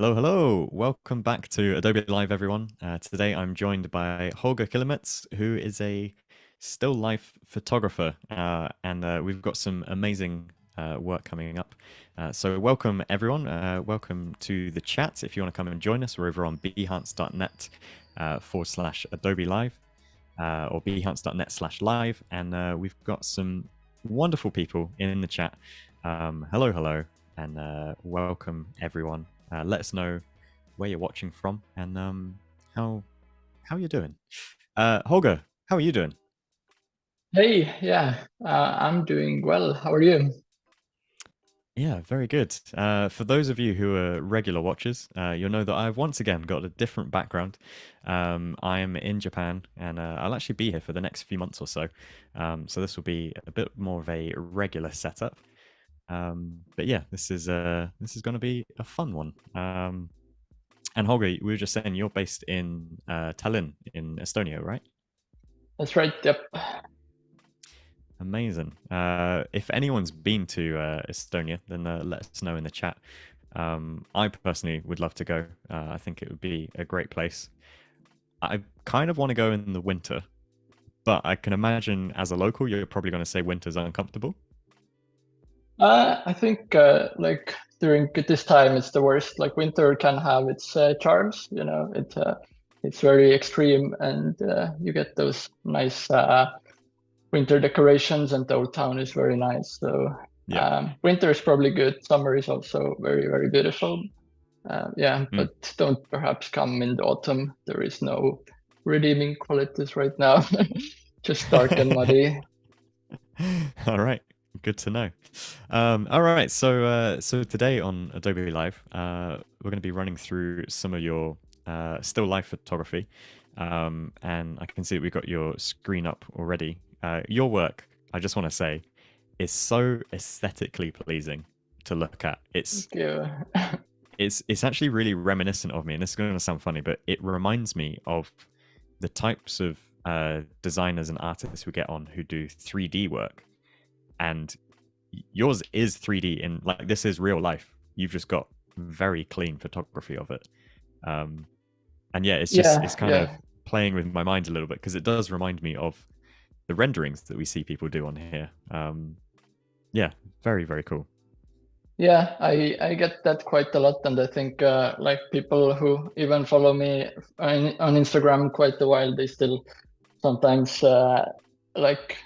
Hello, hello. Welcome back to Adobe Live, everyone. Today I'm joined by Holger Kilumets, who is a still life photographer, and we've got some amazing work coming up. So welcome, everyone. Welcome to the chat. If you want to come and join us, we're over on behance.net /Adobe Live or behance.net/live, and we've got some wonderful people in the chat. Hello, hello, and welcome, everyone. Let us know where you're watching from and how you're doing. Holger, how are you doing? Hey, yeah, I'm doing well. How are you? Yeah, very good. For those of you who are regular watchers, you'll know that I've once again got a different background. I am in Japan, and I'll actually be here for the next few months or so. So this will be a bit more of a regular setup. But yeah, this is going to be a fun one. And Holger, we were just saying you're based in Tallinn in Estonia, right? That's right. Yep. Amazing. If anyone's been to Estonia, then let us know in the chat. I personally would love to go. I think it would be a great place. I kind of want to go in the winter, but I can imagine as a local, you're probably going to say winter's uncomfortable. I think like during this time, it's the worst. Like winter can have its charms, it's very extreme, and you get those nice winter decorations, and the old town is very nice. So Yeah. winter is probably good. Summer is also very, very beautiful. Yeah, Mm. but don't perhaps come in the autumn. There is no redeeming qualities right now. Just dark and muddy. All right. Good to know. All right. So today on Adobe Live, we're going to be running through some of your still life photography, and I can see that we've got your screen up already. Your work, I just want to say, is so aesthetically pleasing to look at. It's Thank you. it's actually really reminiscent of me, and this is going to sound funny, but it reminds me of the types of designers and artists we get on who do 3D work, and yours is 3D in like this is real life. You've just got very clean photography of it, and yeah, it's Yeah, kind of yeah. playing with my mind a little bit because it does remind me of the renderings that we see people do on here. Yeah, very very cool. Yeah, I get that quite a lot, and I think like people who even follow me on Instagram quite a while, they still sometimes like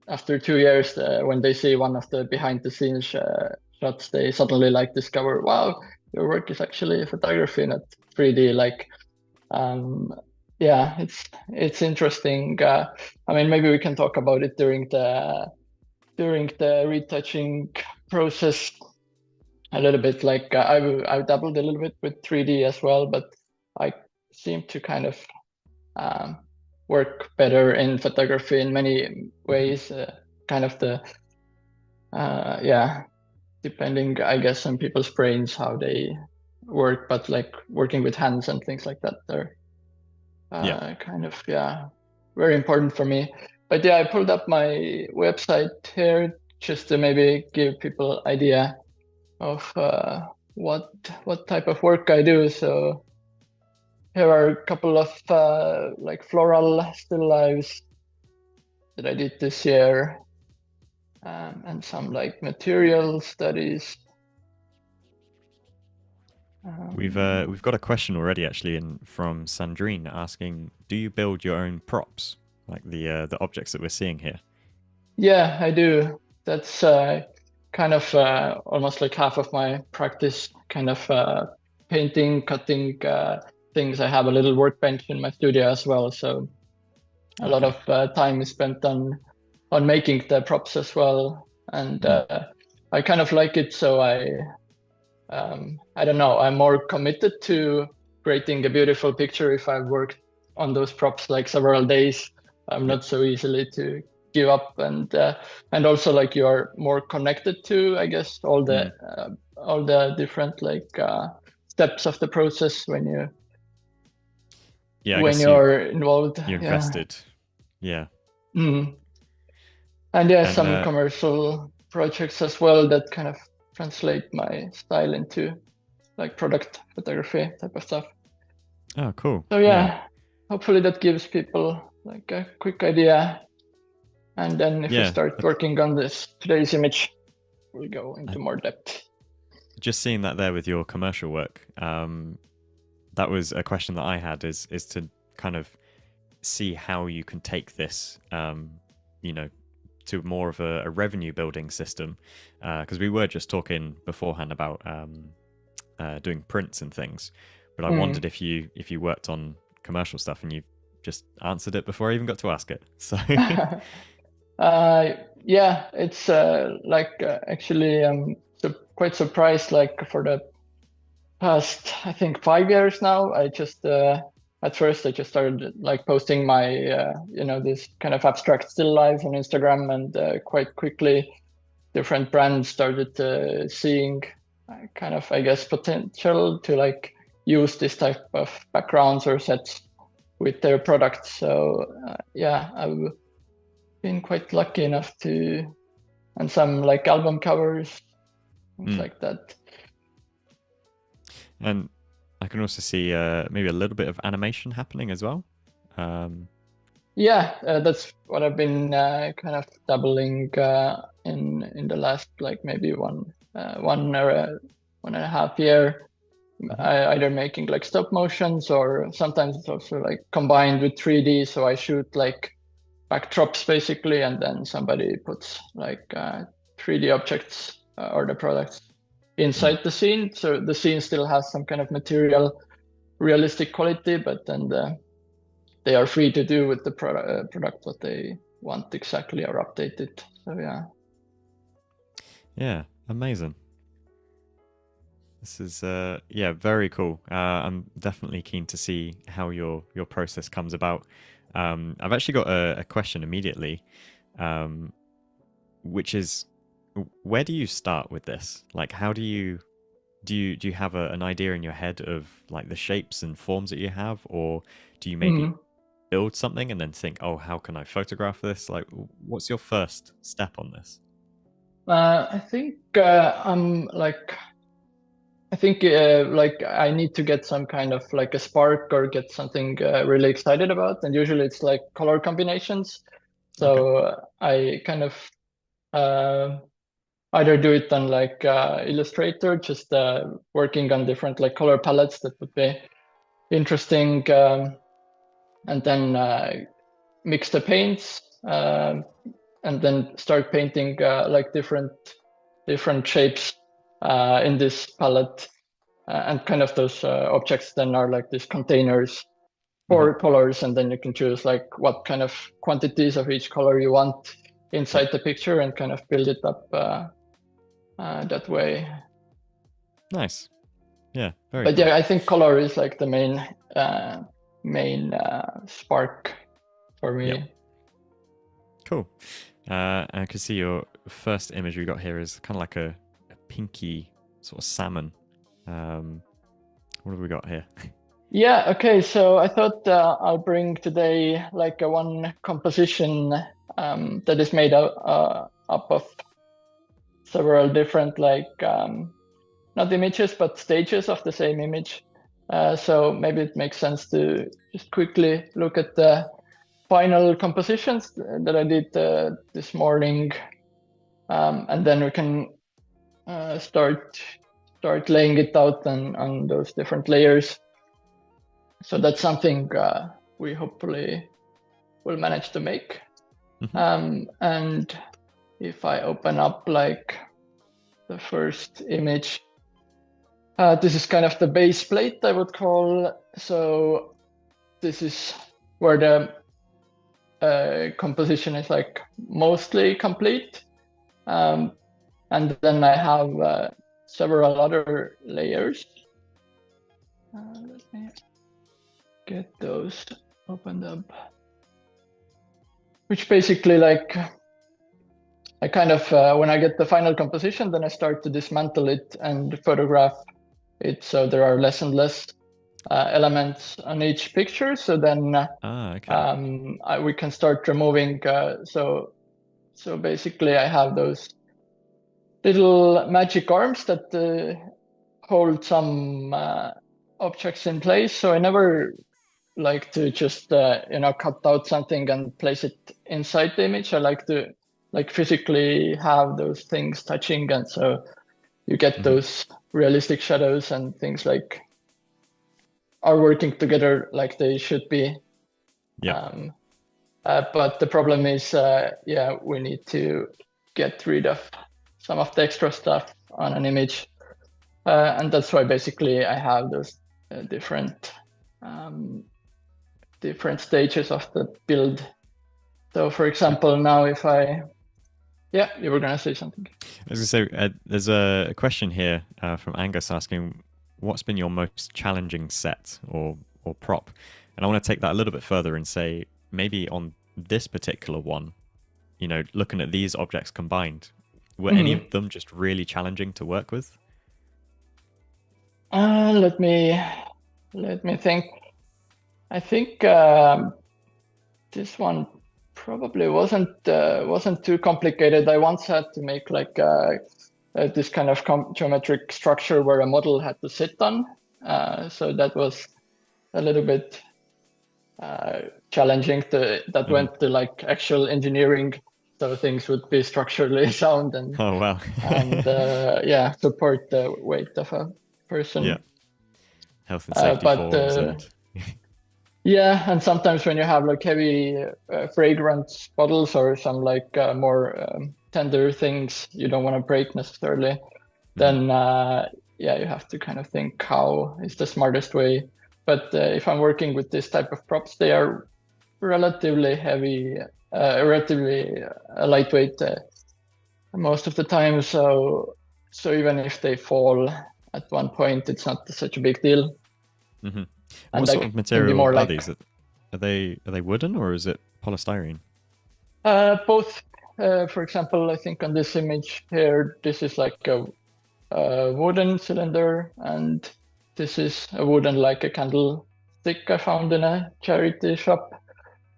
after 2 years when they see one of the behind the scenes shots, they suddenly like discover, wow, your work is actually photography, not 3D. Like, um, yeah, it's interesting. I mean, maybe we can talk about it during the retouching process a little bit. Like I've dabbled a little bit with 3D as well, but I seem to kind of um, work better in photography in many ways. Kind of the yeah, depending, I guess, on people's brains how they work, but like working with hands and things like that, they're Yeah. kind of, yeah, very important for me. But yeah, I pulled up my website here just to maybe give people idea of what type of work I do. So here are a couple of like floral still lives that I did this year, and some like material studies. We've got a question already actually in from Sandrine asking, do you build your own props like the objects that we're seeing here? Yeah, I do. That's kind of almost like half of my practice, kind of painting, cutting things. I have a little workbench in my studio as well, so a lot Okay. of time is spent on making the props as well. And Mm. I kind of like it, so I don't know, I'm more committed to creating a beautiful picture if I've worked on those props like several days. I'm Yeah. not so easily to give up, and also like you are more connected to, I guess, Mm. all the different like steps of the process Yeah, I when guess you you're involved. you Yeah. invested. Yeah. Mm. And yeah, And some commercial projects as well that kind of translate my style into. like product photography type of stuff. Oh, cool. So Yeah. yeah, hopefully that gives people like a quick idea. And then if we Yeah. start working on this today's image, we'll go I, into more depth. just seeing that there with your commercial work, that was a question that I had is to kind of see how you can take this, you know, to more of a revenue building system, because we were just talking beforehand about doing prints and things, but I wondered if you worked on commercial stuff, and you just answered it before I even got to ask it. So Yeah, it's actually quite surprised. Like for the past, I think 5 years now, I just at first I just started like posting my this kind of abstract still life on Instagram, and quite quickly different brands started seeing kind of, I guess, potential to like use this type of backgrounds or sets with their products. So yeah, I've been quite lucky enough to, and some like album covers, things like that. And I can also see maybe a little bit of animation happening as well. Yeah, that's what I've been kind of dabbling in the last like maybe one or 1.5 year. Either making like stop motions, or sometimes it's also like combined with 3D. So I shoot like backdrops basically, and then somebody puts like 3D objects or the products inside the scene. So the scene still has some kind of material, realistic quality, but then they are free to do with the product what they want exactly, or update it. So yeah. Yeah, amazing. This is yeah, very cool. I'm definitely keen to see how your process comes about. I've actually got a question immediately, which is, where do you start with this? Like, how do you have an idea in your head of like the shapes and forms that you have, or do you maybe build something and then think, oh, how can I photograph this? Like, what's your first step on this? I think I'm like, like I need to get some kind of like a spark, or get something really excited about, and usually it's like color combinations. So I kind of either do it on like Illustrator, just working on different like color palettes that would be interesting, and then mix the paints, and then start painting like different shapes in this palette, and kind of those objects then are like these containers for colors, and then you can choose like what kind of quantities of each color you want inside the picture, and kind of build it up that way. Nice. Yeah, very But cool. yeah, I think color is like the main spark for me. Yep. Cool. I can see your first image we got here is kind of like a pinky sort of salmon. What have we got here? Yeah, okay, so I thought I'll bring today like a one composition that is made up of several different like not images but stages of the same image. So maybe it makes sense to just quickly look at the final compositions that I did this morning, and then we can start laying it out on those different layers. So that's something we hopefully will manage to make. And if I open up like the first image, this is kind of the base plate, I would call. So this is where the composition is like mostly complete. And then I have several other layers. Let me get those opened up. Which basically like, I kind of, when I get the final composition, then I start to dismantle it and photograph it. So there are less and less elements on each picture. So then we can start removing. So basically I have those little magic arms that hold some objects in place. So I never like to just cut out something and place it inside the image. I like to physically have those things touching, and so you get those realistic shadows and things like are working together like they should be. Yeah. But the problem is, we need to get rid of some of the extra stuff on an image. And that's why basically I have those different stages of the build. So for example, now if you were gonna say something. As I say, there's a question here from Angus asking, what's been your most challenging set or prop? And I want to take that a little bit further and say, maybe on this particular one, looking at these objects combined, were any of them just really challenging to work with? Let me think. I think this one probably wasn't too complicated. I once had to make like this kind of geometric structure where a model had to sit on. So that was a little bit challenging. That went to like actual engineering, so things would be structurally sound and Oh wow. and support the weight of a person. Yeah. Health and safety forms and yeah, and sometimes when you have like heavy fragrance bottles or some like more tender things you don't want to break necessarily, then you have to kind of think how is the smartest way. But if I'm working with this type of props, they are relatively heavy, relatively lightweight most of the time. So even if they fall at one point, it's not such a big deal. What sort of material are these? Are they wooden or is it polystyrene? Both. For example, I think on this image here, this is like a wooden cylinder, and this is a wooden like a candlestick I found in a charity shop.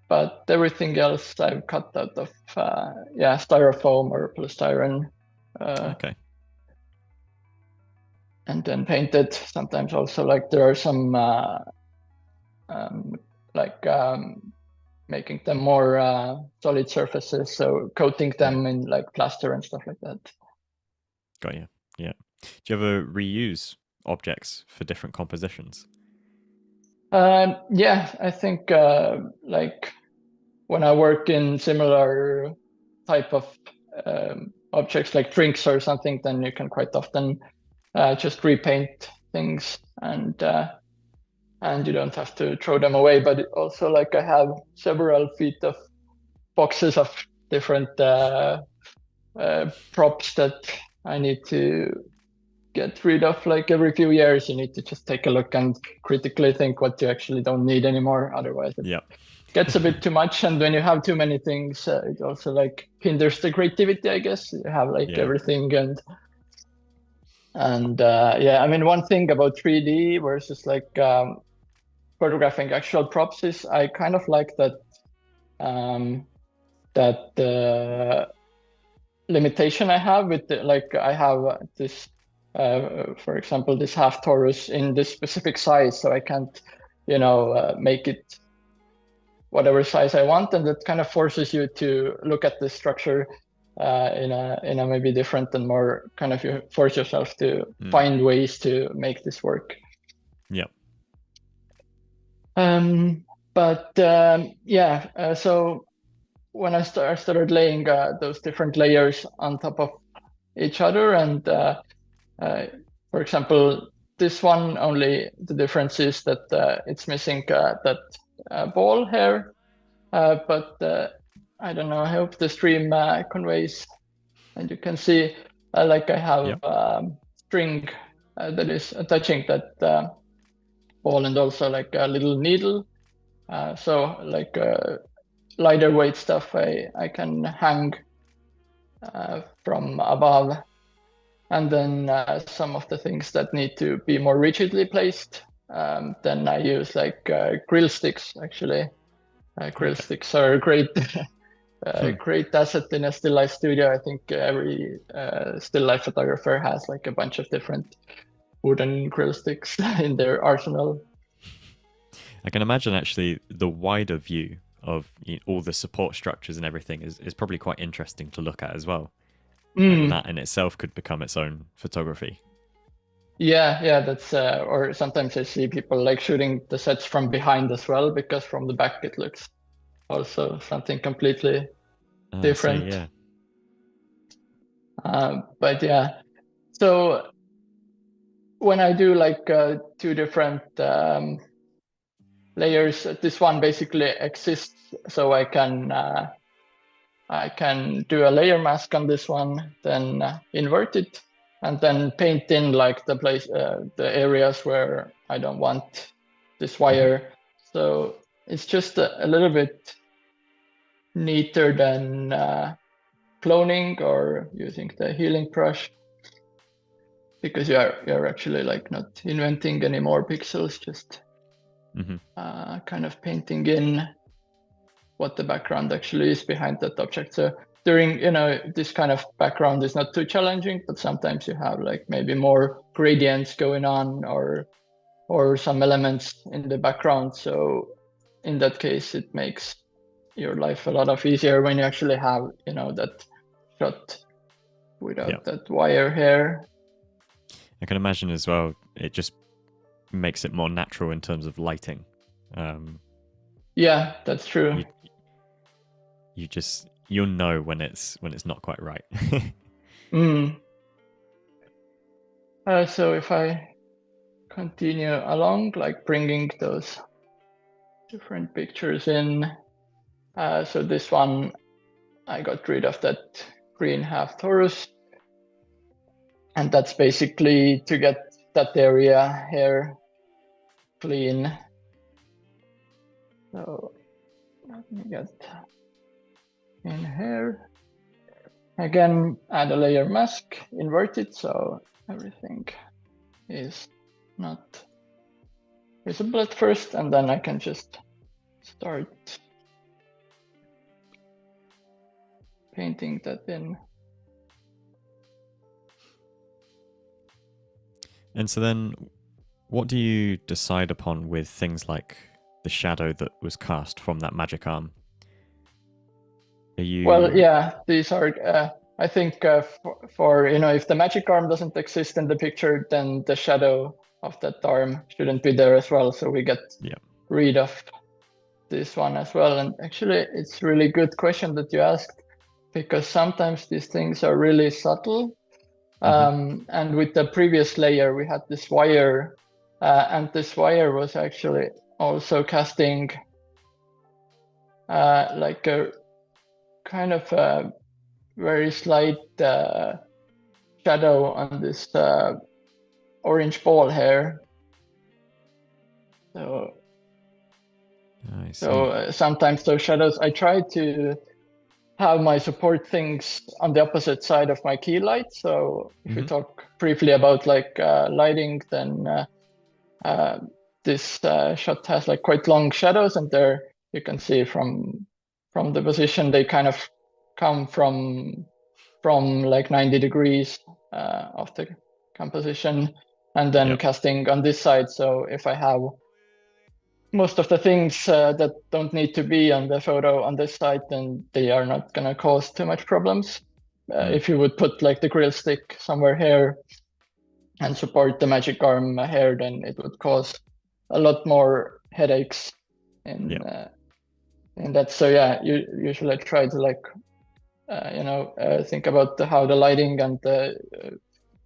But everything else I've cut out of styrofoam or polystyrene. Okay. And then painted. Sometimes also like there are some making them more solid surfaces, so coating them in like plaster and stuff like that. Got you. Yeah. Do you ever reuse objects for different compositions? Yeah, I think like when I work in similar type of objects like drinks or something, then you can quite often just repaint things and you don't have to throw them away. But also like I have several feet of boxes of different props that I need to get rid of. Like every few years, you need to just take a look and critically think what you actually don't need anymore. Otherwise, it gets a bit too much. And when you have too many things, it also like hinders the creativity, I guess. You have like everything and I mean, one thing about 3D versus like photographing actual props is I kind of like that limitation I have with like I have this for example this half torus in this specific size, so I can't make it whatever size I want, and that kind of forces you to look at the structure in a maybe different and more kind of, you force yourself to find ways to make this work. So when I started laying those different layers on top of each other, and for example, this one, only the difference is that it's missing that ball here, but I don't know, I hope the stream conveys, and you can see like I have string that is attaching that ball, and also like a little needle, so like lighter weight stuff I can hang from above, and then some of the things that need to be more rigidly placed, then I use like grill sticks. Actually, grill sticks are a great great asset in a still life studio. I think every still life photographer has like a bunch of different wooden grill sticks in their arsenal. I can imagine actually the wider view of all the support structures and everything is probably quite interesting to look at as well. Like Mm. that in itself could become its own photography. Yeah, that's or sometimes I see people like shooting the sets from behind as well, because from the back it looks also something completely I see, different. yeah. But yeah, so when I do like two different layers, this one basically exists, so I can do a layer mask on this one, then invert it, and then paint in like the areas where I don't want this Hmm. wire. So it's just a little bit neater than cloning or using the healing brush, because you're actually like not inventing any more pixels, just Hmm. kind of painting in what the background actually is behind that object. So during, this kind of background is not too challenging, but sometimes you have like maybe more gradients going on, or some elements in the background. So in that case, it makes your life a lot of easier when you actually have, that shot Yeah. without that wire here. I can imagine as well, it just makes it more natural in terms of lighting. Um, Yeah, that's true. you you'll know when it's not quite right. Mm. So if I continue along, like bringing those different pictures in. So this one, I got rid of that green half torus. And that's basically to get that area here clean. So let me get in here. Again, add a layer mask, invert it so everything is not visible at first, and then I can just start painting that in. And so then, what do you decide upon with things like the shadow that was cast from that magic arm? Are Well, you. yeah, these are, I think, for, if the magic arm doesn't exist in the picture, then the shadow of that arm shouldn't be there as well. So we get Yeah. rid of this one as well. And actually, it's really good question that you asked, because sometimes these things are really subtle. Hmm. And with the previous layer, we had this wire, and this wire was actually also casting like a kind of a very slight shadow on this orange ball here. So, I see. sometimes those shadows, I try to have my support things on the opposite side of my key light. So if we Hmm. talk briefly about like lighting, then uh, this shot has like quite long shadows, and there you can see from the position they kind of come from like 90 degrees of the composition, and then Yeah. casting on this side. So if I have most of the things that don't need to be on the photo on this side, then they are not going to cause too much problems. Mm. If you would put like the grill stick somewhere here and support the magic arm here, then it would cause a lot more headaches in Yeah. in that. So yeah, you usually try to like think about how the lighting and the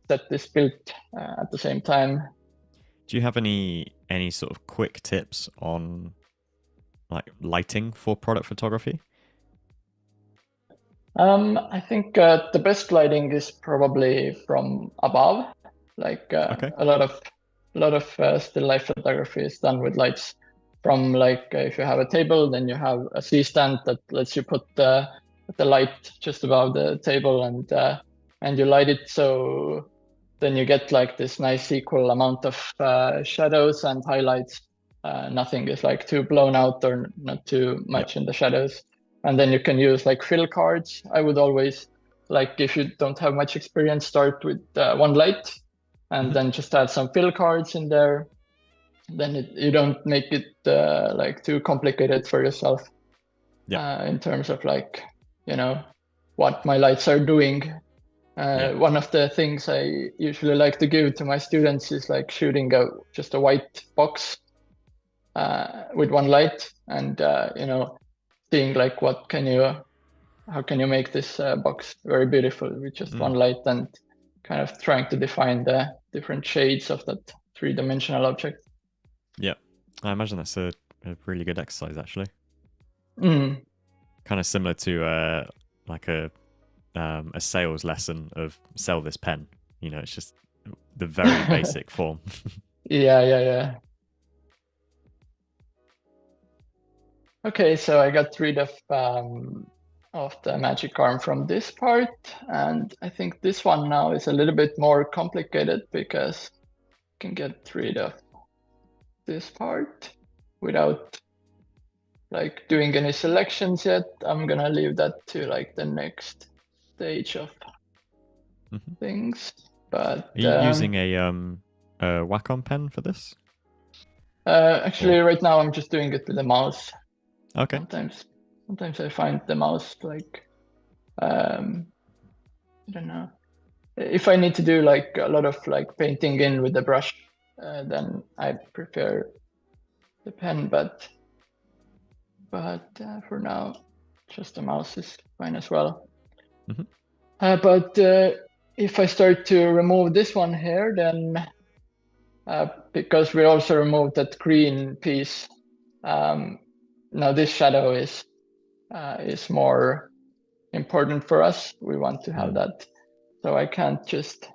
set is built at the same time. Do you have any sort of quick tips on like lighting for product photography? I think the best lighting is probably from above. Like Okay. a lot of still life photography is done with lights from like if you have a table, then you have a C stand that lets you put the light just above the table, and you light it, so then you get like this nice equal amount of shadows and highlights. Nothing is like too blown out or not too Yeah. much in the shadows. And then you can use like fill cards. I would always, like, if you don't have much experience, start with one light, and then just add some fill cards in there. Then you don't make it like too complicated for yourself. In terms of like, what my lights are doing. One of the things I usually like to give to my students is like shooting just a white box with one light, and seeing like how can you make this box very beautiful with just one light, and kind of trying to define the different shades of that three-dimensional object. Yeah, I imagine that's a really good exercise, actually. Mm. Kind of similar to like a sales lesson of sell this pen. It's just the very basic form. Yeah. Okay, so I got rid of the magic arm from this part, and I think this one now is a little bit more complicated because I can get rid of this part without like doing any selections yet. I'm gonna leave that to like the next stage of things. But are you using a Wacom pen for this? Actually, right now I'm just doing it with the mouse. Okay. Sometimes I find the mouse like I don't know. If I need to do like a lot of like painting in with the brush, then I prefer the pen. But for now, just the mouse is fine as well. But if I start to remove this one here, then because we also removed that green piece, now this shadow is more important for us. We want to have that, so I can't just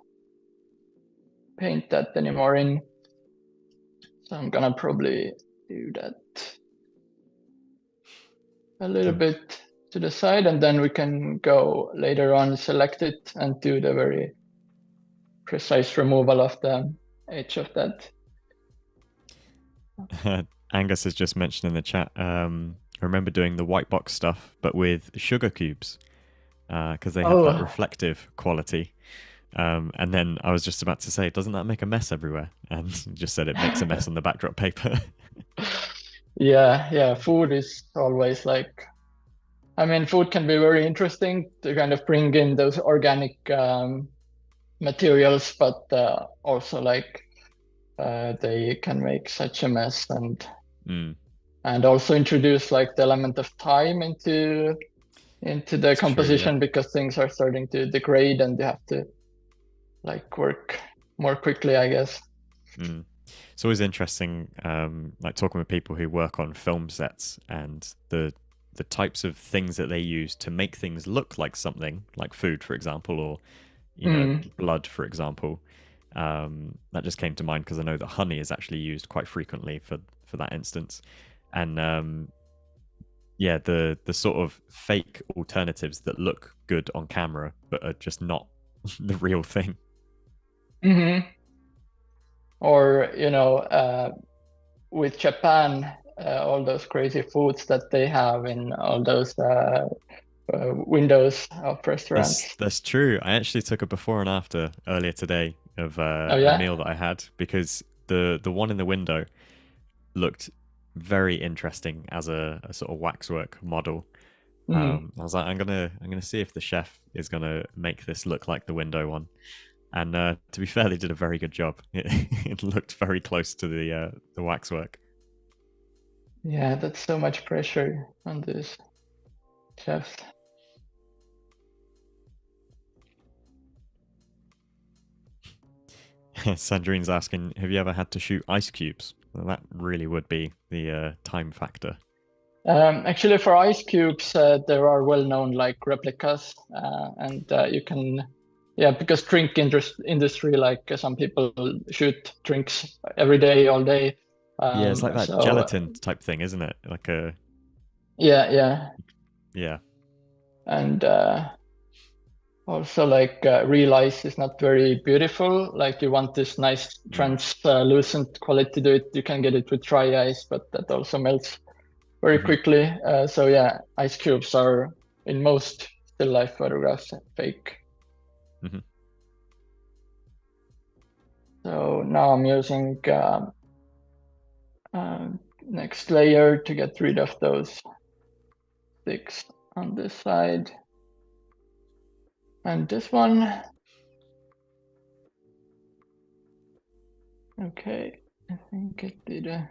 paint that anymore in. So I'm gonna probably do that a little bit to the side, and then we can go later on, select it, and do the very precise removal of the edge of that. Angus has just mentioned in the chat, I remember doing the white box stuff, but with sugar cubes, because they have that reflective quality. And then I was just about to say, doesn't that make a mess everywhere? And just said it makes a mess on the backdrop paper. Yeah. Food is always like, food can be very interesting to kind of bring in those organic materials, but also like they can make such a mess, and also introduce like the element of time into the composition, because things are starting to degrade and you have to like work more quickly, I guess. It's always interesting, like talking with people who work on film sets and the types of things that they use to make things look like something, like food, for example, or blood, for example. That just came to mind because I know that honey is actually used quite frequently for that instance. And the sort of fake alternatives that look good on camera but are just not the real thing. Or with Japan, all those crazy foods that they have in all those windows of restaurants. That's true. I actually took a before and after earlier today of a meal that I had, because the one in the window looked very interesting as a sort of waxwork model. I was like, I'm gonna see if the chef is gonna make this look like the window one. And to be fair, they did a very good job. It looked very close to the waxwork. Yeah, that's so much pressure on this chefs. Sandrine's asking, have you ever had to shoot ice cubes? Well, that really would be the time factor. Actually, for ice cubes, there are well-known like replicas, and you can, because drink industry, like some people shoot drinks every day, all day. Yeah, it's like that gelatin type thing, isn't it? Like a yeah. And also like real ice is not very beautiful. Like you want this nice translucent quality to it. You can get it with dry ice, but that also melts very quickly. So yeah, ice cubes are in most still life photographs fake. So now I'm using next layer to get rid of those sticks on this side. And this one. Okay, I think it did a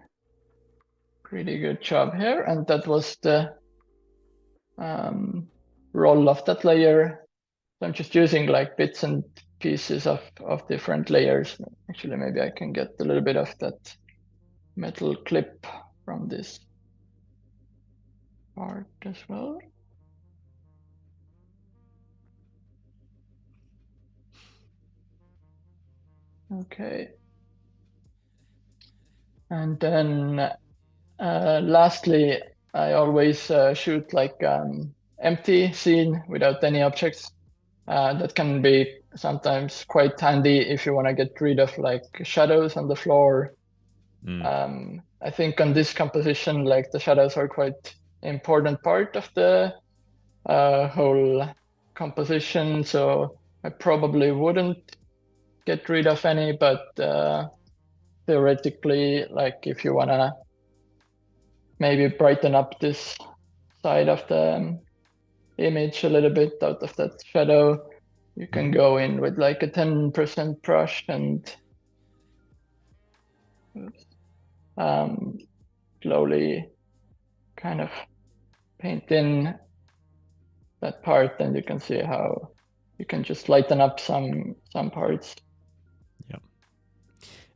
pretty good job here. And that was the roll of that layer. So I'm just using like bits and pieces of different layers. Actually, maybe I can get a little bit of that metal clip from this part as well. Okay. And then lastly, I always shoot like empty scene without any objects. That can be sometimes quite handy if you want to get rid of like shadows on the floor. I think on this composition, like the shadows are quite important part of the whole composition. So I probably wouldn't get rid of any, but theoretically, like if you want to maybe brighten up this side of the image a little bit out of that shadow, you can go in with like a 10% brush and slowly kind of paint in that part, and you can see how you can just lighten up some parts. Yep.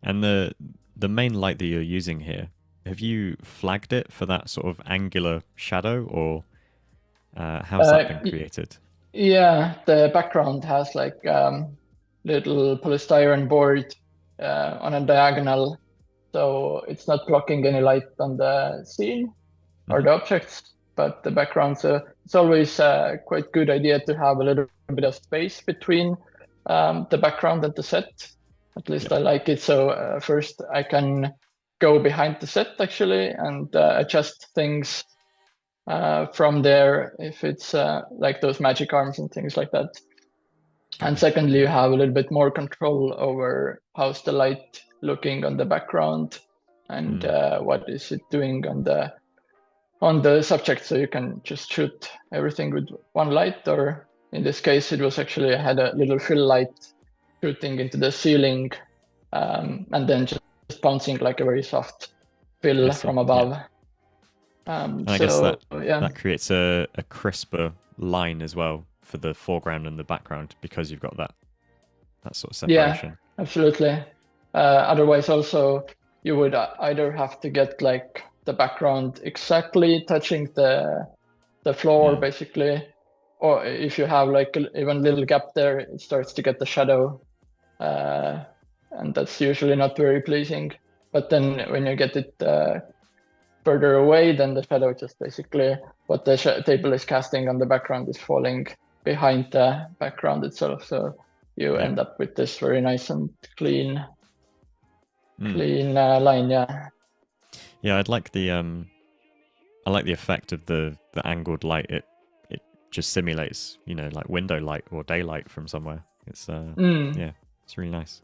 And the main light that you're using here, have you flagged it for that sort of angular shadow, or how's that been created? Yeah, the background has like little polystyrene board on a diagonal, so it's not blocking any light on the scene or the objects, but the background. So it's always a quite good idea to have a little bit of space between the background and the set. At least I like it. So first I can go behind the set actually and adjust things from there if it's like those magic arms and things like that. And secondly, you have a little bit more control over how's the light looking on the background and what is it doing on the subject. So you can just shoot everything with one light, or in this case, it was actually I had a little fill light shooting into the ceiling and then just bouncing like a very soft fill from above. Yeah. And I guess that creates a crisper line as well for the foreground and the background because you've got that sort of separation. Yeah, absolutely. Otherwise, also you would either have to get like the background exactly touching the floor, basically, or if you have like even a little gap there, it starts to get the shadow, and that's usually not very pleasing. But then when you get it further away, then the shadow just basically what the table is casting on the background is falling behind the background itself. So you end up with this very nice and clean line. Yeah, I like the effect of the angled light. It just simulates, like window light or daylight from somewhere. It's yeah, it's really nice.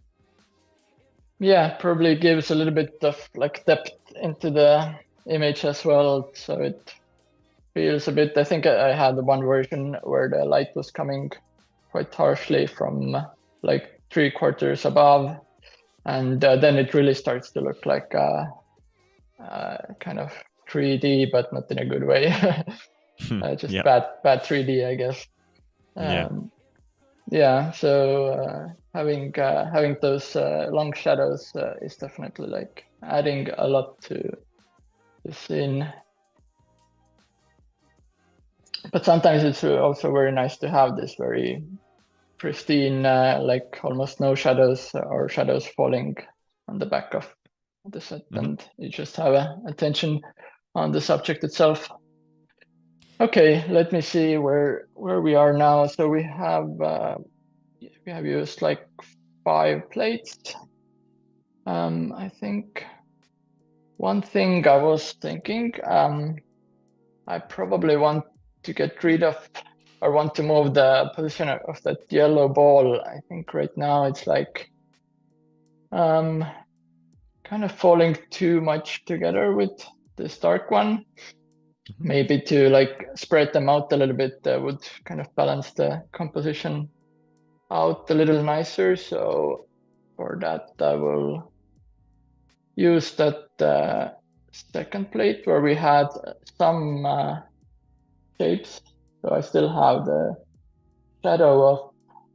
Yeah, probably gives a little bit of like depth into the image as well, so it feels a bit. I think I had one version where the light was coming quite harshly from like 3/4 above, and then it really starts to look like kind of 3D, but not in a good way. Just bad 3D, I guess. Yeah. So having those long shadows is definitely like adding a lot to the scene. But sometimes it's also very nice to have this very pristine, like almost no shadows or shadows falling on the back of the set, and you just have attention on the subject itself. Okay, let me see where we are now. So we have used like 5 plates. I think one thing I was thinking, I probably want to get rid of or want to move the position of that yellow ball. I think right now it's like kind of falling too much together with this dark one. Maybe to like spread them out a little bit would kind of balance the composition out a little nicer. So for that, I will use that second plate where we had some shapes. So I still have the shadow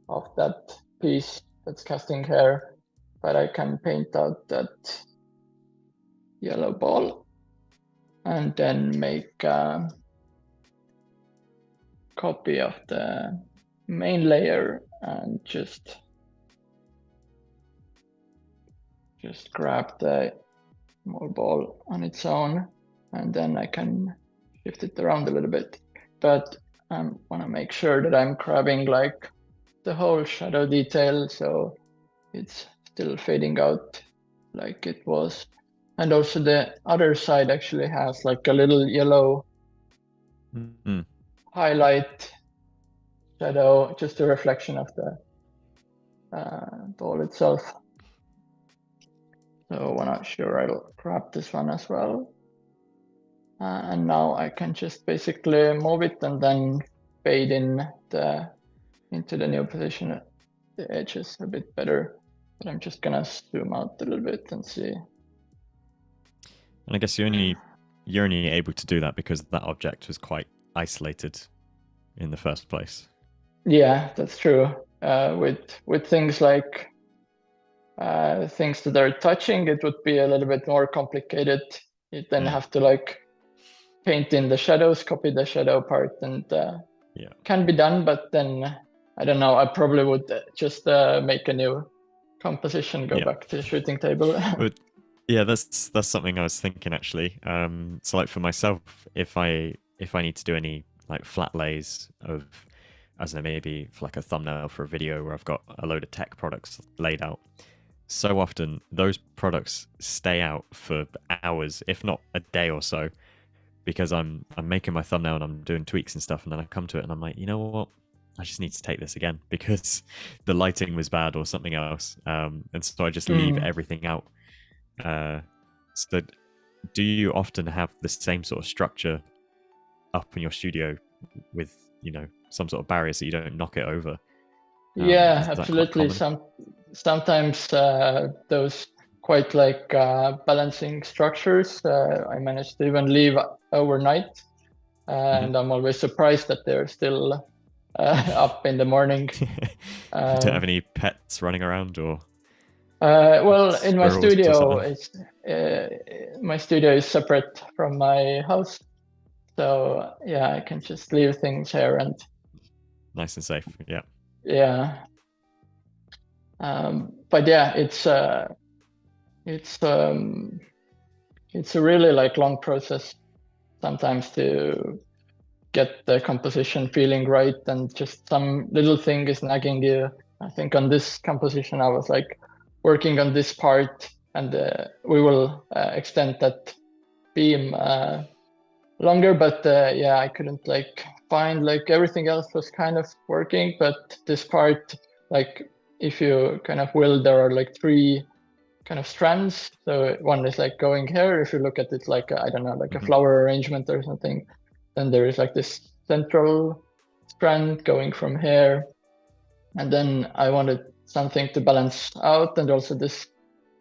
of that piece that's casting hair, but I can paint out that yellow ball and then make a copy of the main layer and just grab the small ball on its own, and then I can shift it around a little bit. But I want to make sure that I'm grabbing like the whole shadow detail, so it's still fading out like it was. And also the other side actually has like a little yellow highlight shadow, just a reflection of the ball itself. So I'm not sure I'll grab this one as well. And now I can just basically move it and then fade in into the new position, the edges a bit better. But I'm just gonna zoom out a little bit and see. And I guess you're only able to do that because that object was quite isolated in the first place. Yeah, that's true. With things like things that are touching, it would be a little bit more complicated. You then have to like paint in the shadows, copy the shadow part, and can be done. But then I don't know. I probably would just make a new composition, go back to the shooting table. But yeah, that's something I was thinking actually. So like for myself, if I need to do any like flat lays of, I don't know, maybe for like a thumbnail for a video where I've got a load of tech products laid out, so often those products stay out for hours, if not a day or so, because I'm making my thumbnail and I'm doing tweaks and stuff, and then I come to it and I'm like, you know what? I just need to take this again because the lighting was bad or something else. And so I just leave everything out. So do you often have the same sort of structure up in your studio with, some sort of barrier so you don't knock it over? Yeah, absolutely. Sometimes those quite like balancing structures, I managed to even leave overnight. And I'm always surprised that they're still up in the morning. You don't have any pets running around, or? Well, in my studio, my studio is separate from my house, so yeah, I can just leave things here and nice and safe. Yeah. Yeah. But yeah, it's a really like long process sometimes to get the composition feeling right, and just some little thing is nagging you. I think on this composition I was like working on this part, and we will extend that beam longer, but yeah, I couldn't like find, like everything else was kind of working, but this part, like if you kind of will, there are like 3 kind of strands. So one is like going here. If you look at it like I don't know, like a flower arrangement or something, then there is like this central strand going from here, and then I wanted something to balance out, and also this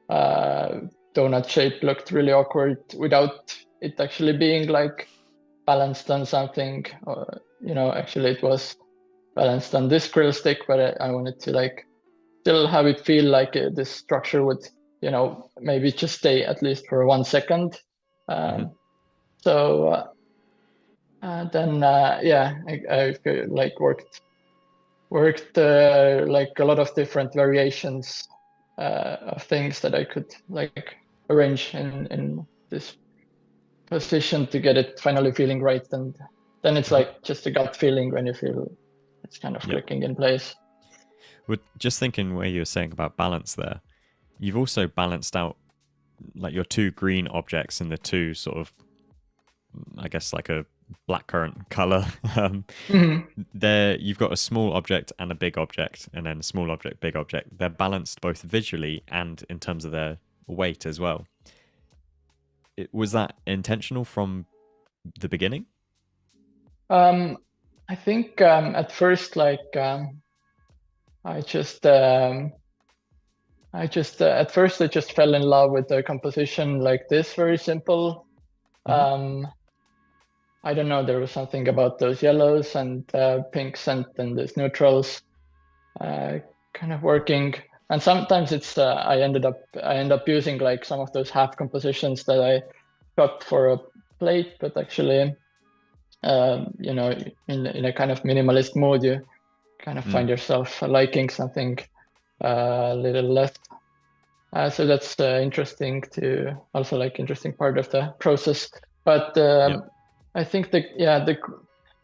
donut shape looked really awkward without it actually being like balanced on something, or actually it was balanced on this grill stick, but I wanted to like still have it feel like this structure would maybe just stay at least for 1 second. So then yeah, I like worked like a lot of different variations of things that I could like arrange in this position to get it finally feeling right, and then it's like just a gut feeling when you feel it's kind of clicking in place. Well, just thinking where you were saying about balance there, you've also balanced out like your 2 green objects and the 2 sort of, I guess, like a blackcurrant color. Mhm. There, you've got a small object and a big object, and then a small object, big object. They're balanced both visually and in terms of their weight as well. Was that intentional from the beginning? Um, I think at first, like I just at first I just fell in love with the composition like this, very simple. Hmm. Um, I don't know, there was something about those yellows and pinks and then these neutrals uh, kind of working. And sometimes it's I end up using like some of those half compositions that I got for a plate, but actually, you know, in a kind of minimalist mode, you kind of Mm. find yourself liking something a little less. So that's interesting to also like interesting part of the process. But Yep. I think that yeah,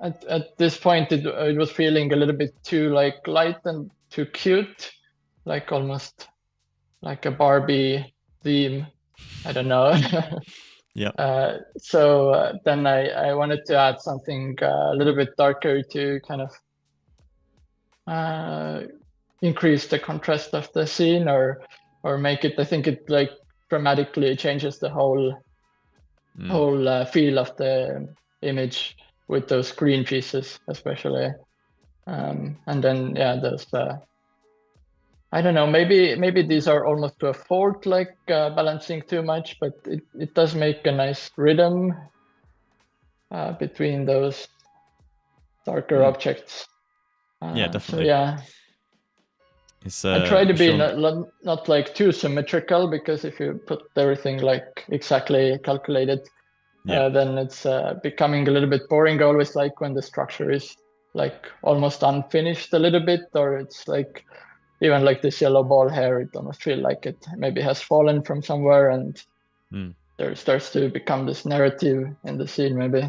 at this point it was feeling a little bit too like light and too cute, like almost like a Barbie theme. I don't know. Yep. So then I wanted to add something a little bit darker to kind of uh, increase the contrast of the scene or make it. I think it like dramatically changes the Mm. whole feel of the image with those green pieces, especially. And then yeah, those I don't know. Maybe these are almost to a fault, like balancing too much, but it does make a nice rhythm between those darker Mm. objects. Yeah, So definitely. yeah, It's I try to be Sean. not like too symmetrical because if you put everything like exactly calculated, Yeah. then it's becoming a little bit boring. I always like when the structure is like almost unfinished a little bit, or it's like even like this yellow ball here, it almost feel like it maybe has fallen from somewhere and Mm. there starts to become this narrative in the scene maybe.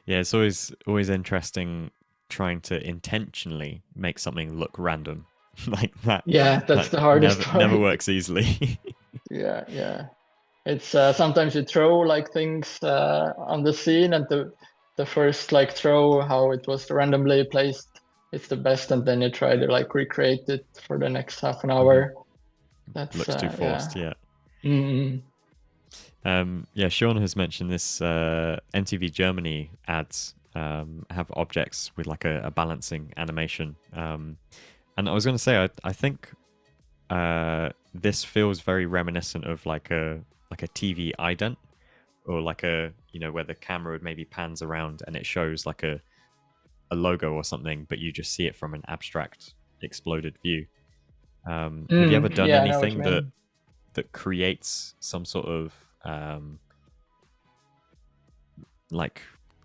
Yeah, it's always interesting trying to intentionally make something look random like that. Yeah, that's That the hardest never part. works easily. Yeah, yeah. It's sometimes you throw like things on the scene and the first like throw how it was randomly placed, it's the best, and then you try to like recreate it for the next half an Hmm. hour. That's Looks too yeah. forced. Yeah. Mm. Yeah, Sean has mentioned this MTV Germany ads have objects with like a balancing animation. And I was going to say, I think this feels very reminiscent of like a TV ident or like a where the camera would maybe pans around and it shows like a logo or something, but you just see it from an abstract exploded view. Have you ever done Yeah, I know what you anything mean. that creates some sort of um, like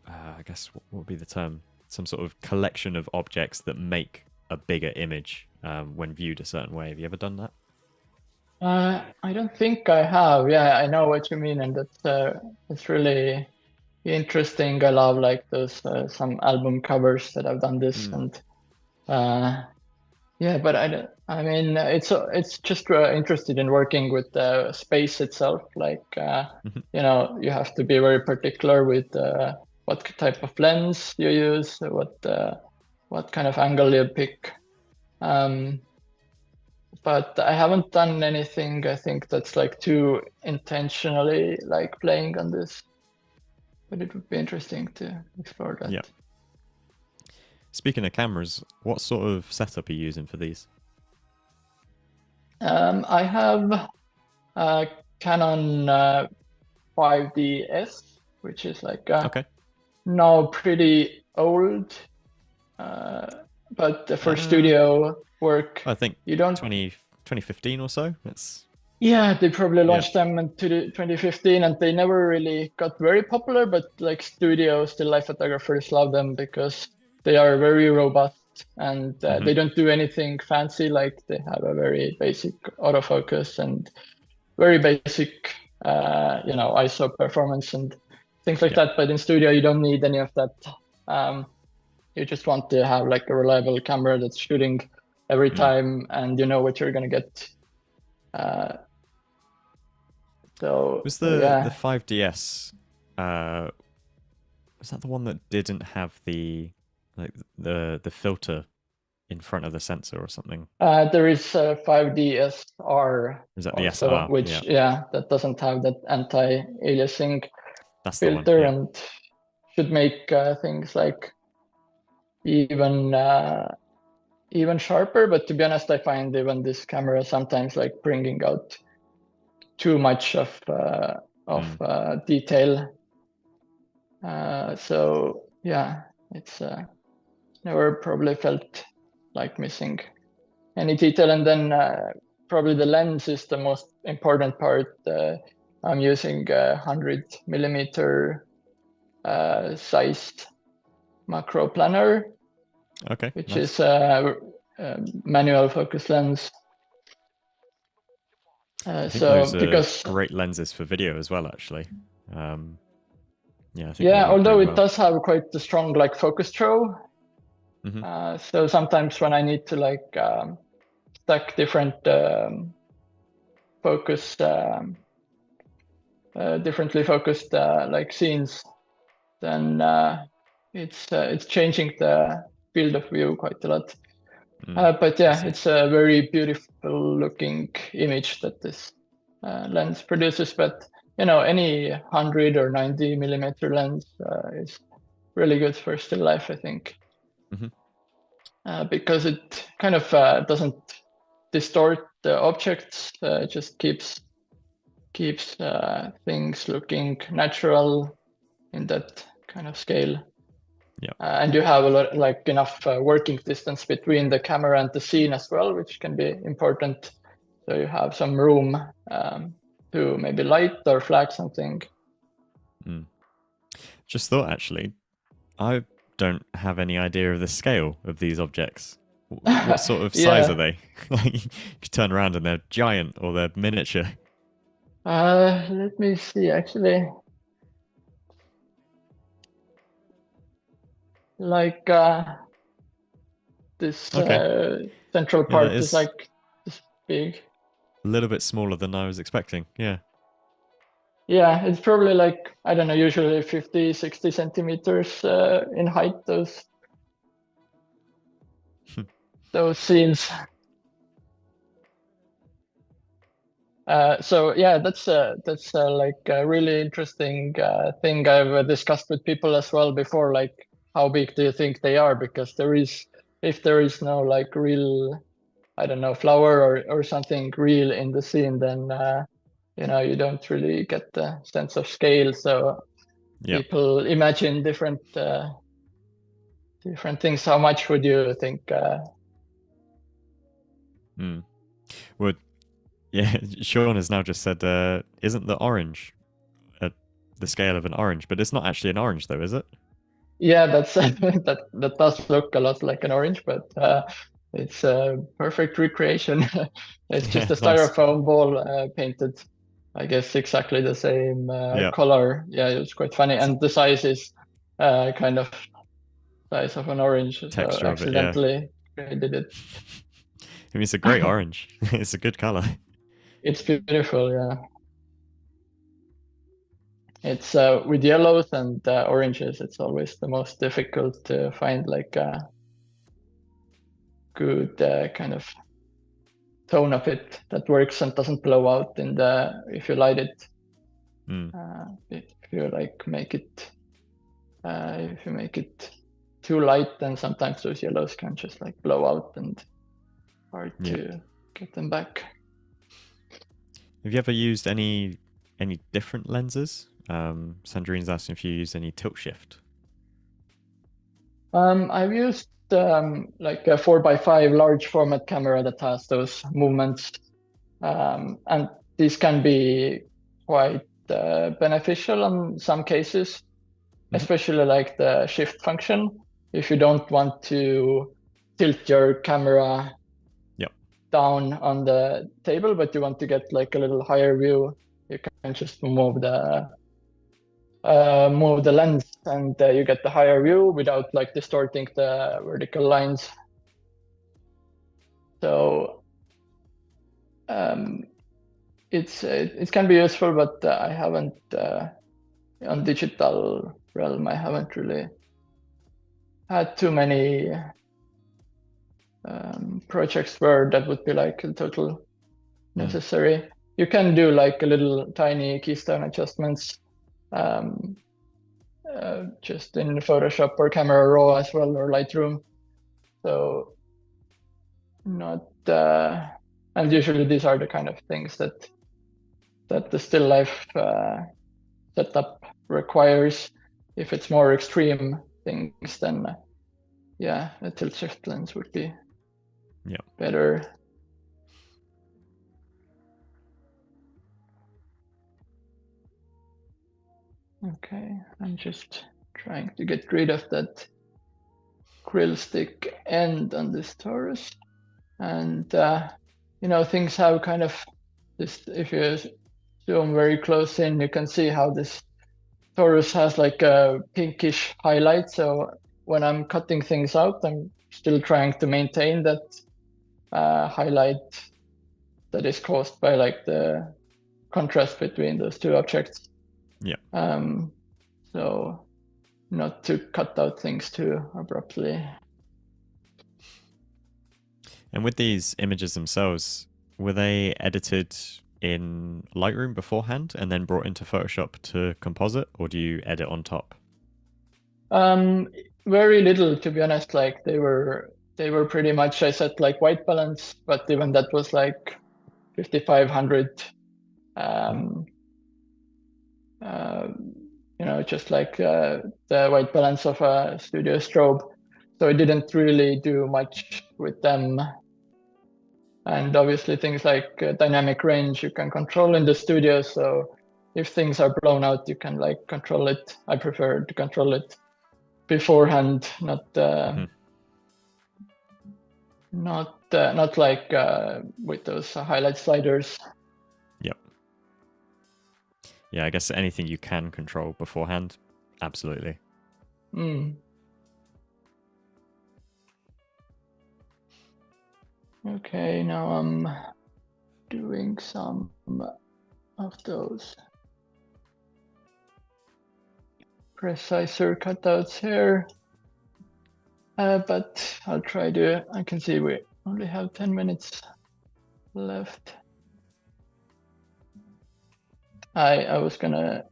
I guess what would be the term? Some sort of collection of objects that make a bigger image when viewed a certain way. Have you ever done that? I don't think I have. Yeah, I know what you mean, and that's it's really interesting. I love like those some album covers that have done this, Mm. and uh, yeah, but I don't. I mean, it's just interested in working with the space itself. Like, you know, you have to be very particular with what type of lens you use, what kind of angle you pick. Um, but I haven't done anything, I think, that's like too intentionally like playing on this. But it would be interesting to explore Yeah. that. Speaking of cameras, what sort of setup are you using for these? I have a Canon 5DS, which is like Okay. now pretty old, uh, but for Uh, studio work, I think you don't. 2015 or so. It's Yeah, they probably yeah. launched them into 2015, and they never really got very popular. But like studio still life photographers love them because they are very robust and Hmm. they don't do anything fancy. Like they have a very basic autofocus and very basic, you know, ISO performance and things like Yeah. that. But in studio, you don't need any of that. Um, you just want to have like a reliable camera that's shooting every Mm. time, and you know what you're gonna get. Uh, Was so the yeah. 5DS uh Was that the one that didn't have the the filter in front of the sensor or something? There is 5D SR Is that the also, SR? which Yeah, that doesn't have that anti-aliasing that's the one. filter Yeah. and should make things like even even sharper. But to be honest, I find even this camera sometimes like bringing out too much of detail. So yeah, it's never probably felt like missing any detail. And then probably the lens is the most important part. I'm using a 100mm sized macro planner, Okay, which nice. is a manual focus lens. I think those So are because great lenses for video as well, actually. Yeah, I think they yeah, work although really it well. does have quite a strong like focus throw, so sometimes when I need to like stack different focus, differently focused like scenes, then it's changing the field of view quite a lot. But I yeah, see. it's a very beautiful looking image that this lens produces. But you know, any 100 or 90mm lens is really good for still life, I think, because it kind of doesn't distort the objects. It just keeps things looking natural in that kind of scale. Yeah. And you have a lot, like enough working distance between the camera and the scene as well, which can be important. So you have some room to maybe light or flag something. Just thought, actually, I don't have any idea of the scale of these objects. What sort of size are Yeah. they? Like, you could turn around and they're giant or they're miniature. Let me see. Actually, like this Okay. central Yeah, that part is is like this big. a little bit smaller than I was expecting. Yeah. Yeah, it's probably like, I don't know, usually 50, 60 centimeters in height, those scenes. So yeah, that's like a really interesting thing I've discussed with people as well before. Like, how big do you think they are? Because if there is no like real, I don't know, flower or something real in the scene, then you know, you don't really get the sense of scale. So Yeah. people imagine different things. How much would you think? Well, yeah, Sean has now just said, isn't the orange at the scale of an orange? But it's not actually an orange, though, is it? Yeah, that's that does look a lot like an orange, but it's a perfect recreation. It's just Yeah, a nice. styrofoam ball painted, I guess, exactly the same Yeah. color. Yeah, it was quite funny, and the size is kind of size of an orange. So Texture of it, yeah. accidentally created it. I mean, it's a great orange. It's a good color. It's beautiful, yeah. It's with yellows and oranges. It's always the most difficult to find like a good kind of tone of it that works and doesn't blow out in the if you light it. If you like make it if you make it too light, then sometimes those yellows can just like blow out and hard Yeah. to get them back. Have you ever used any different lenses? Sandrine's asking if you use any tilt shift. I've used like a 4x5 large format camera that has those movements, and these can be quite beneficial in some cases, especially like the shift function. If you don't want to tilt your camera Yep. down on the table, but you want to get like a little higher view, you can just move the lens and you get the higher view without like distorting the vertical lines. So it can be useful, but I haven't on digital realm. I haven't really had too many projects where that would be like a total necessary. You can do like a little tiny keystone adjustments just in Photoshop or Camera Raw as well, or Lightroom. So not, and usually these are the kind of things that the still life setup requires. If it's more extreme things, then yeah, a tilt shift lens would be better. Okay, I'm just trying to get rid of that grill stick end on this torus. And you know, things have kind of this, if you zoom very close in, you can see how this torus has like a pinkish highlight. So when I'm cutting things out, I'm still trying to maintain that highlight that is caused by like the contrast between those two objects. So not to cut out things too abruptly. And with these images themselves, were they edited in Lightroom beforehand and then brought into Photoshop to composite, or do you edit on top? Very little, to be honest. Like they were pretty much, I set like white balance, but even that was like 5500. You know, just like the white balance of a studio strobe. So I didn't really do much with them. And obviously things like dynamic range you can control in the studio. So if things are blown out, you can like control it. I prefer to control it beforehand, not like with those highlight sliders. Yeah, I guess anything you can control beforehand, absolutely. Okay, now I'm doing some of those preciser cutouts here, but I'll try to, I can see we only have 10 minutes left. I was gonna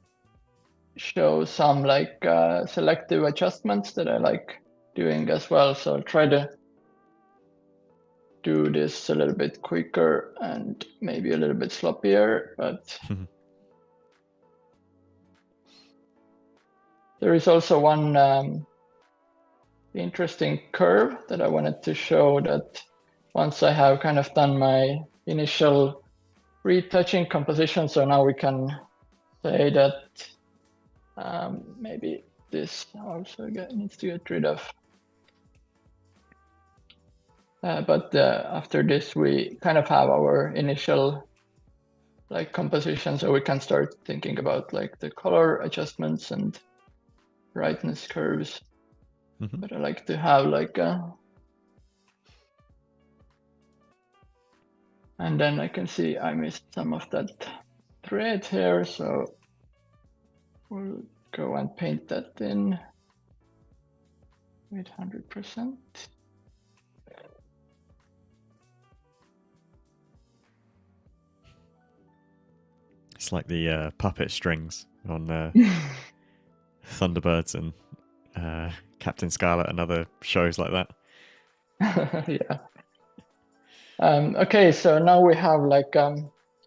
show some like selective adjustments that I like doing as well. So I'll try to do this a little bit quicker and maybe a little bit sloppier, but there is also one interesting curve that I wanted to show, that once I have kind of done my initial retouching composition, so now we can say that maybe this also needs to get rid of. But after this, we kind of have our initial like composition, so we can start thinking about like the color adjustments and brightness curves. But I like to have like and then I can see I missed some of that thread here, so we'll go and paint that in with 100%. It's like the puppet strings on Thunderbirds and Captain Scarlet and other shows like that. Yeah. Okay, so now we have like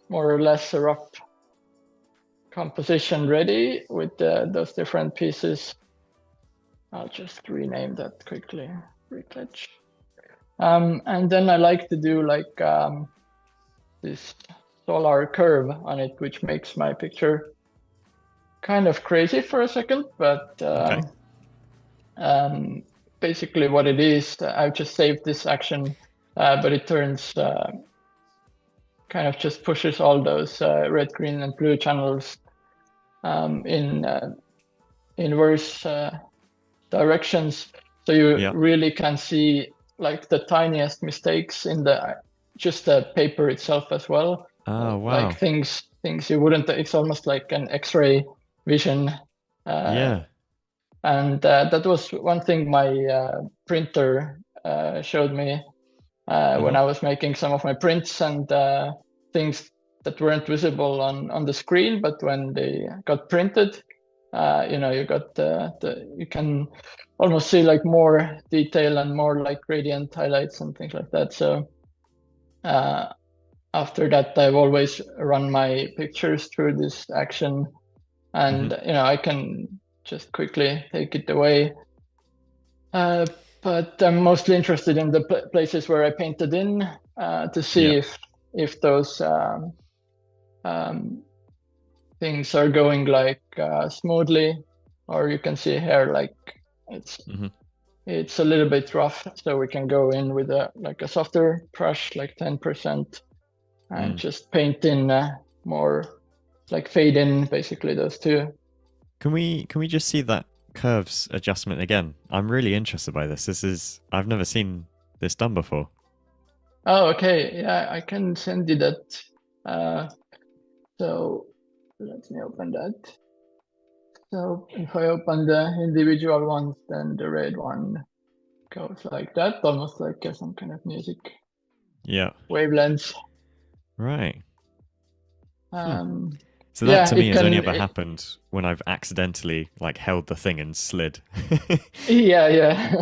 more or less a rough composition ready with those different pieces. I'll just rename that quickly, retouch. And then I like to do like this solar curve on it, which makes my picture kind of crazy for a second, but basically what it is, I've just saved this action, but it turns kind of just pushes all those red, green, and blue channels in inverse directions. So you really can see like the tiniest mistakes in just the paper itself as well. Oh, wow. Like things you wouldn't, it's almost like an X-ray vision. Yeah. And that was one thing my printer showed me when I was making some of my prints, and things that weren't visible on the screen, but when they got printed, you got you can almost see like more detail and more like gradient highlights and things like that. So after that, I've always run my pictures through this action, and I can just quickly take it away. But I'm mostly interested in the places where I painted in to see if those things are going like smoothly, or you can see here like it's a little bit rough, so we can go in with a softer brush, like 10%, and just paint in more, like fade in basically those two. Can we just see that curves adjustment again? I'm really interested by this. I've never seen this done before. Oh, okay. Yeah, I can send you that. So let me open that. So if I open the individual ones, then the red one goes like that, almost like some kind of music. Yeah. Wavelengths. Right. So yeah, that to me has only ever happened when I've accidentally like held the thing and slid. Yeah.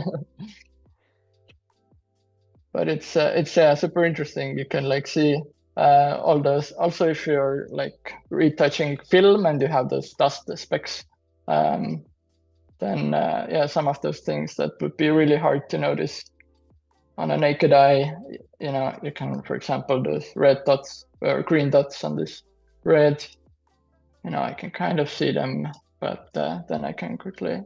But it's super interesting. You can like see all those. Also, if you're like retouching film and you have those dust specks, then some of those things that would be really hard to notice on a naked eye. You can, for example, those red dots or green dots on this red. I can kind of see them, but then I can quickly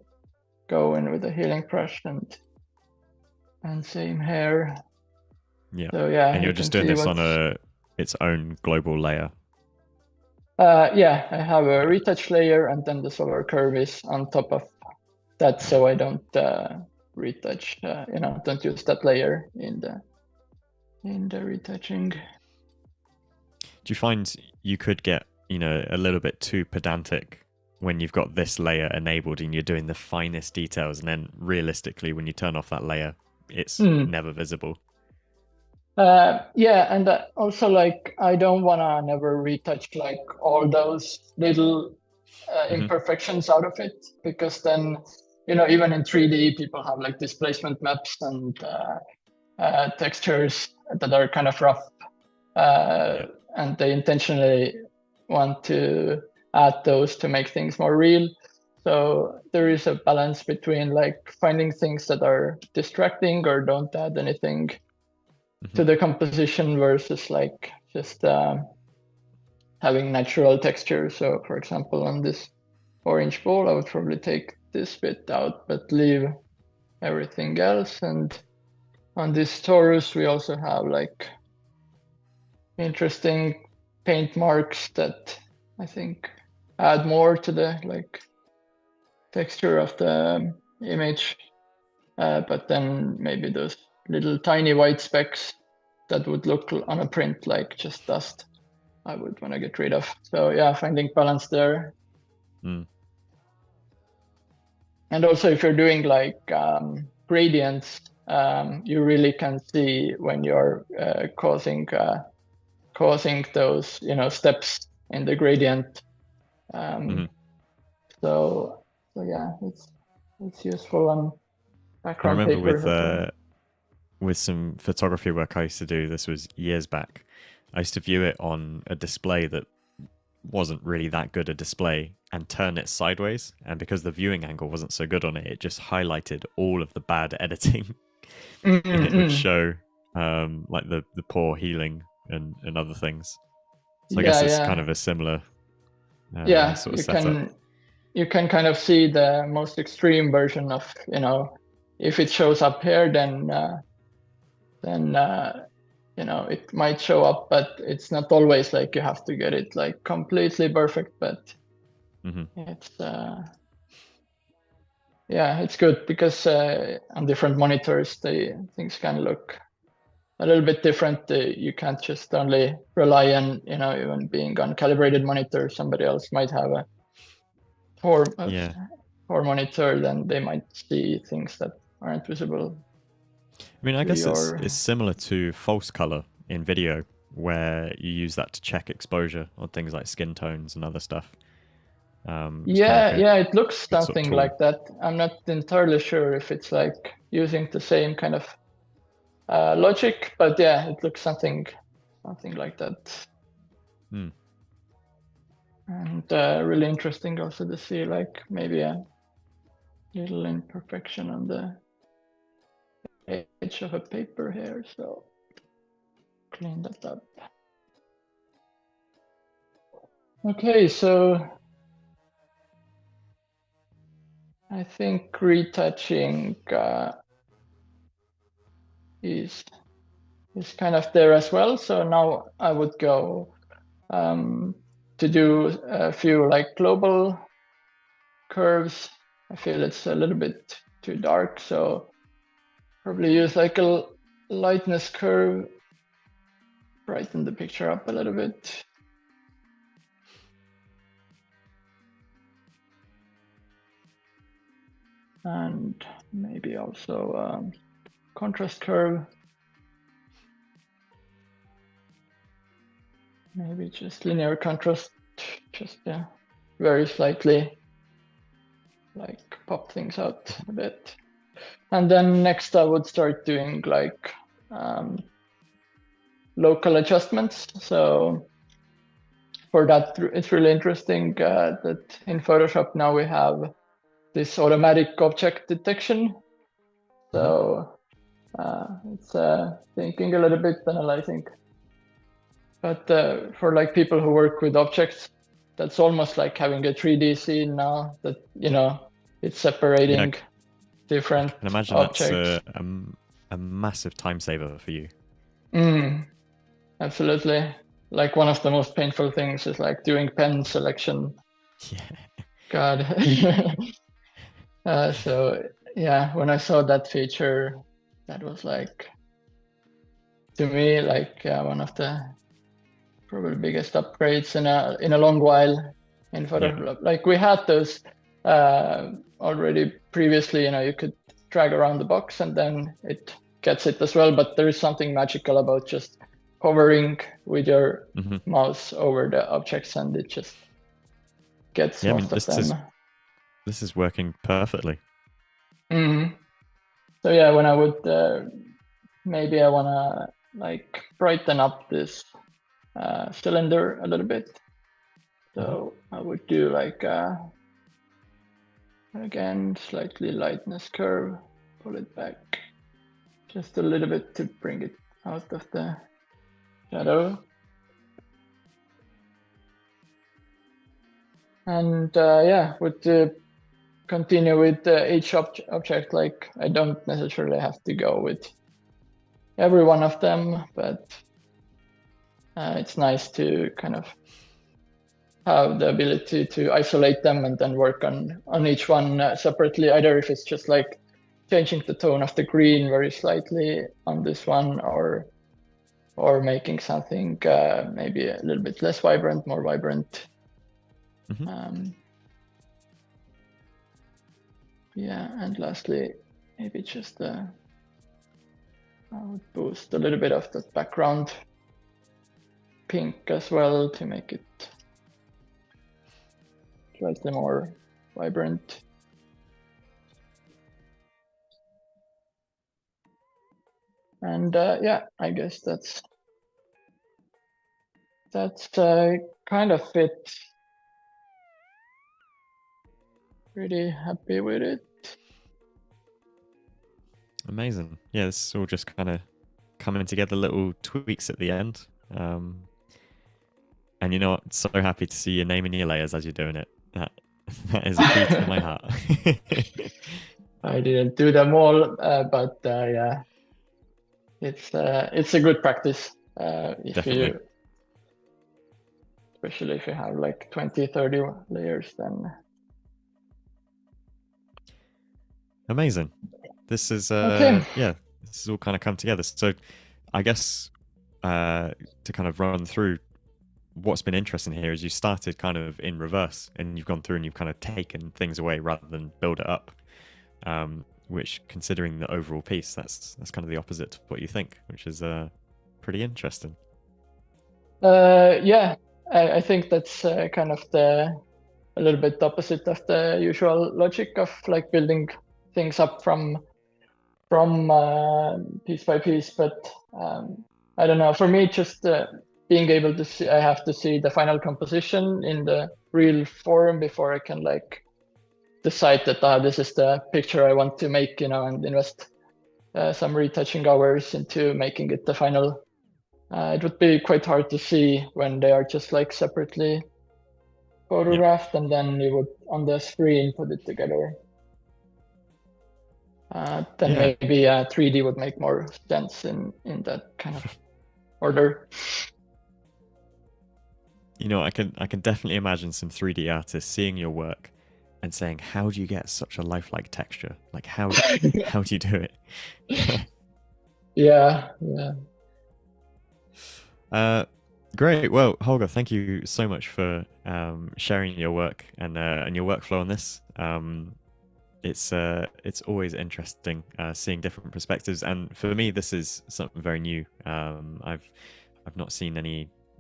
go in with a healing brush and same here. Yeah. So yeah, and you're just doing this on its own global layer. Yeah, I have a retouch layer, and then the solar curve is on top of that, so I don't retouch. Don't use that layer in the retouching. Do you find you could get a little bit too pedantic when you've got this layer enabled and you're doing the finest details, and then realistically when you turn off that layer, it's never visible? Yeah, and also like I don't wanna never retouch like all those little imperfections out of it, because then even in 3D people have like displacement maps and textures that are kind of rough, and they intentionally want to add those to make things more real. So there is a balance between like finding things that are distracting or don't add anything to the composition versus like just having natural texture. So for example, on this orange ball, I would probably take this bit out, but leave everything else. And on this torus, we also have like interesting paint marks that I think add more to the like texture of the image. But then maybe those little tiny white specks that would look on a print like just dust, I would want to get rid of. So yeah, finding balance there. And also if you're doing like gradients, you really can see when you're causing those steps in the gradient. So yeah, it's useful on background paper. I remember with some photography work I used to do, this was years back, I used to view it on a display that wasn't really that good a display and turn it sideways, and because the viewing angle wasn't so good on it, it just highlighted all of the bad editing and it would show like the poor healing and other things. So I guess it's kind of a similar sort of setup. You can kind of see the most extreme version of, if it shows up here, then it might show up, but it's not always like you have to get it like completely perfect. But it's it's good because on different monitors, things can look a little bit different. You can't just only rely on even being on calibrated monitor. Somebody else might have a form of or monitor, then they might see things that aren't visible. I mean, I to guess your... it's similar to false color in video, where you use that to check exposure on things like skin tones and other stuff. It's kind of like Yeah, it looks good sort of something tool. like that. I'm not entirely sure if it's like using the same kind of logic, but yeah, it looks something like that. Hmm. And really interesting also to see like maybe a little imperfection on the edge of a paper here. So clean that up. Okay, so I think retouching is kind of there as well. So now I would go to do a few like global curves. I feel it's a little bit too dark, so probably use like a lightness curve, brighten the picture up a little bit. And maybe also contrast curve. Maybe just linear contrast, just very slightly, like pop things out a bit. And then next I would start doing like local adjustments. So for that, it's really interesting that in Photoshop now we have this automatic object detection. So it's thinking a little bit, analyzing. But for like people who work with objects, that's almost like having a 3D scene now that, it's separating different I can imagine objects. that's a massive time saver for you. Absolutely. Like one of the most painful things is like doing pen selection. Yeah. God. So yeah, when I saw that feature, that was like, to me, like one of the probably biggest upgrades in a long while in Photoshop. Like we had those already previously. You could drag around the box and then it gets it as well. But there is something magical about just hovering with your mouse over the objects and it just gets most of them. This is working perfectly. So yeah, when I would maybe I wanna like brighten up this cylinder a little bit. So I would do like again slightly lightness curve, pull it back just a little bit to bring it out of the shadow. And yeah, would continue with each object. Like I don't necessarily have to go with every one of them, but it's nice to kind of have the ability to isolate them and then work on each one separately, either if it's just like changing the tone of the green very slightly on this one, or making something maybe a little bit less vibrant, more vibrant. Yeah, and lastly, maybe just I would boost a little bit of that background pink as well to make it slightly more vibrant. And yeah, I guess that's kind of it. Pretty happy with it. Amazing. Yeah, this is all just kind of coming together, little tweaks at the end. And you know what? So happy to see your name in your layers as you're doing it. That is a key to my heart. I didn't do them all, but yeah, it's a good practice. Definitely. Especially if you have like 20, 30 layers, then. Amazing. This is okay. Yeah, this has all kind of come together. So I guess to kind of run through, what's been interesting here is you started kind of in reverse, and you've gone through and you've kind of taken things away rather than build it up. Which, considering the overall piece, that's kind of the opposite to what you think, which is pretty interesting. Yeah, I think that's kind of a little bit opposite of the usual logic of like building things up from piece by piece. But I don't know. For me, just being able to see, I have to see the final composition in the real form before I can like decide that this is the picture I want to make, and invest some retouching hours into making it the final. It would be quite hard to see when they are just like separately photographed, and then you would on the screen put it together. Then maybe 3D would make more sense in that kind of order. I can definitely imagine some 3D artists seeing your work and saying, "How do you get such a lifelike texture? Like how do you do it?" Yeah. Great. Well, Holger, thank you so much for sharing your work and your workflow on this. It's always interesting seeing different perspectives, and for me, this is something very new. I've not seen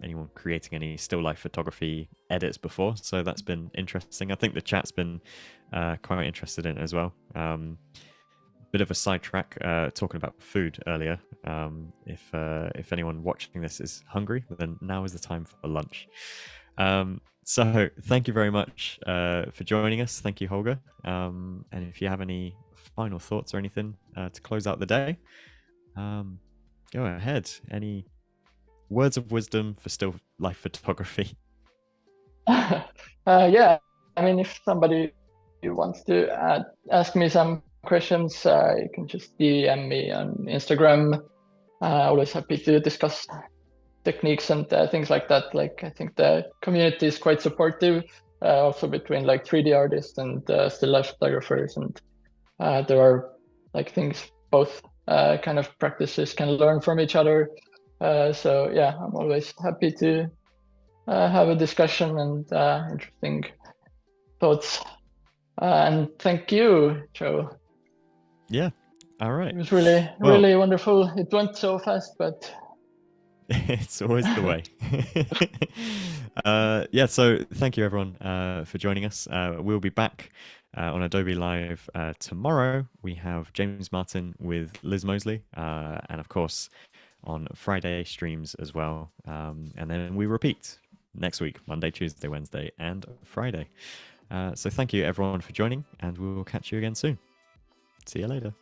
anyone creating any still life photography edits before, so that's been interesting. I think the chat's been quite interested in it as well. Bit of a sidetrack, talking about food earlier. If anyone watching this is hungry, then now is the time for lunch. So thank you very much for joining us. Thank you, Holger. And if you have any final thoughts or anything to close out the day, go ahead. Any words of wisdom for still life photography? Yeah, I mean, if somebody wants to ask me some questions, you can just DM me on Instagram. Always happy to discuss techniques and things like that. Like, I think the community is quite supportive, also between like 3D artists and still life photographers, and there are like things both kind of practices can learn from each other. So yeah, I'm always happy to have a discussion and interesting thoughts. And thank you, Joe. Yeah. All right. It was really wonderful. It went so fast, but it's always the way. Yeah, so thank you everyone for joining us. We'll be back on Adobe Live tomorrow. We have James Martin with Liz Mosley, and of course on Friday streams as well. And then we repeat next week, Monday, Tuesday, Wednesday, and Friday. So thank you everyone for joining, and we will catch you again soon. See you later.